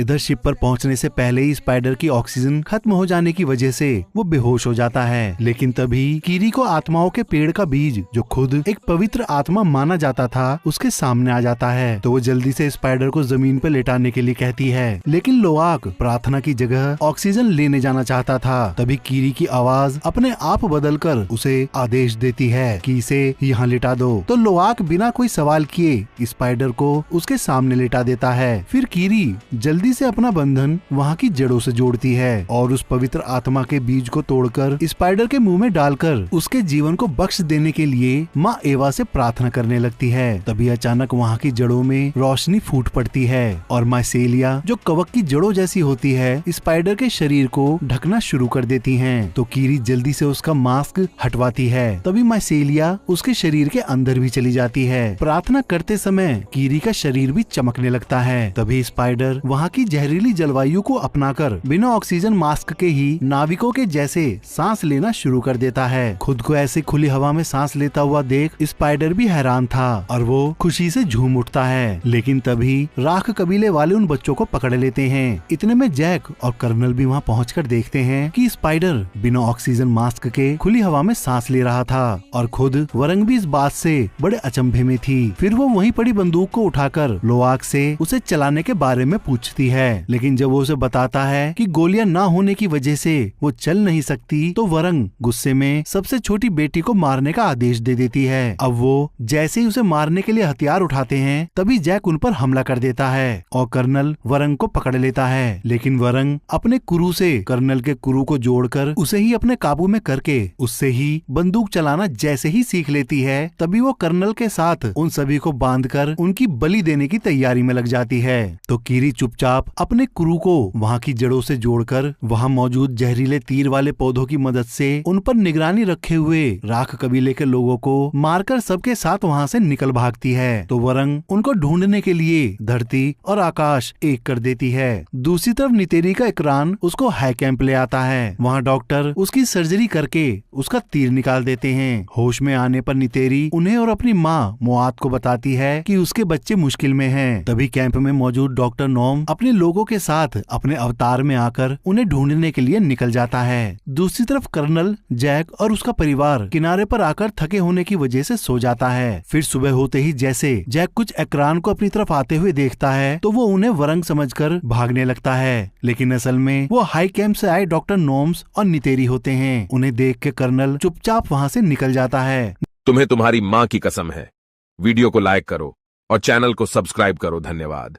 इधर शिप पर पहुंचने से पहले ही स्पाइडर की ऑक्सीजन खत्म हो जाने की वजह से वो बेहोश हो जाता है। लेकिन तभी कीरी को आत्माओं के पेड़ का बीज, जो खुद एक पवित्र आत्मा माना जाता था, उसके सामने आ जाता है। तो वो जल्दी से स्पाइडर को जमीन पर लेटाने के लिए कहती है। लेकिन लोआक प्रार्थना की जगह ऑक्सीजन लेने जाना चाहता था। तभी कीरी की आवाज अपने आप बदलकर उसे आदेश देती है कि इसे यहाँ लिटा दो। तो लोआक बिना कोई सवाल किए स्पाइडर को उसके सामने लिटा देता है। फिर कीरी जल्दी से अपना बंधन वहाँ की जड़ों से जोड़ती है और उस पवित्र आत्मा के बीज को तोड़कर स्पाइडर के मुंह में डालकर उसके जीवन को बख्श देने के लिए माँ एवा से प्रार्थना करने लगती है। तभी अचानक वहाँ की जड़ों में रोशनी फूट पड़ती है और माइसेलिया, जो कवक की जड़ों जैसी होती है, स्पाइडर के शरीर को ढकना शुरू कर देती हैं। तो कीरी जल्दी से उसका मास्क हटवाती है। तभी माइसेलिया उसके शरीर के अंदर भी चली जाती है। प्रार्थना करते समय कीरी का शरीर भी चमकने लगता है। तभी स्पाइडर वहाँ की जहरीली जलवायु को अपनाकर बिना ऑक्सीजन मास्क के ही नाविकों के जैसे सांस लेना शुरू कर देता है। खुद को ऐसे खुली हवा में सांस लेता हुआ देख स्पाइडर भी हैरान था और वो खुशी से झूम उठता है। लेकिन तभी राख कबीले वाले उन बच्चों को पकड़ लेते हैं। इतने में जैक और कर्नल भी वहाँ पहुंचकर देखते हैं कि स्पाइडर बिना ऑक्सीजन मास्क के खुली हवा में सांस ले रहा था और खुद वरंग भी इस बात से बड़े अचंभे में थी। फिर वो वहीं पड़ी बंदूक को उठाकर लोआक से उसे चलाने के बारे में पूछती है। लेकिन जब वो उसे बताता है कि गोलियां ना होने की वजह से वो चल नहीं सकती, तो वरंग गुस्से में सबसे छोटी बेटी को मारने का आदेश दे देती है। अब वो जैसे ही उसे मारने के लिए हथियार उठाते हैं, तभी जैक उन पर हमला कर देता है और कर्नल वरंग को पकड़ लेता है। लेकिन वरंग अपने कुरु से कर्नल के कुरु को जोड़कर उसे ही अपने काबू में करके उससे ही बंदूक चलाना जैसे ही सीख लेती है, तभी वो कर्नल के साथ उन सभी को बांधकर उनकी बलि देने की तैयारी में लग जाती है। तो कीरी चुपचाप अपने कुरु को वहाँ की जड़ों से जोड़कर वहाँ मौजूद जहरीले तीर वाले पौधों की मदद से उन पर निगरानी रखे हुए राख कबीले के लोगों को मारकर सबके साथ वहाँ से निकल भागती है। तो वरंग उनको ढूंढने के लिए धरती और आकाश एक कर देती है। दूसरी तरफ नितेरी का इकरान उसको हाई कैंप ले आता है। वहाँ डॉक्टर उसकी सर्जरी करके उसका तीर निकाल देते हैं। होश में आने पर नितेरी उन्हें और अपनी माँ मुआत को बताती है कि उसके बच्चे मुश्किल में हैं। तभी कैंप में मौजूद डॉक्टर नोम अपने लोगों के साथ अपने अवतार में आकर उन्हें ढूंढने के लिए निकल जाता है। दूसरी तरफ कर्नल, जैक और उसका परिवार किनारे पर आकर थके होने की वजह से सो जाता है। फिर सुबह होते ही जैसे जैक कुछ एक्रान को अपनी तरफ आते हुए देखता है, तो वो उन्हें वरंग समझकर भागने लगता है। लेकिन असल में वो हाई कैंप से आए डॉक्टर नोम्स और नितेरी होते हैं। उन्हें देख के कर्नल चुपचाप वहाँ से निकल जाता है। तुम्हें तुम्हारी माँ की कसम है। वीडियो को लाइक करो और चैनल को सब्सक्राइब करो। धन्यवाद।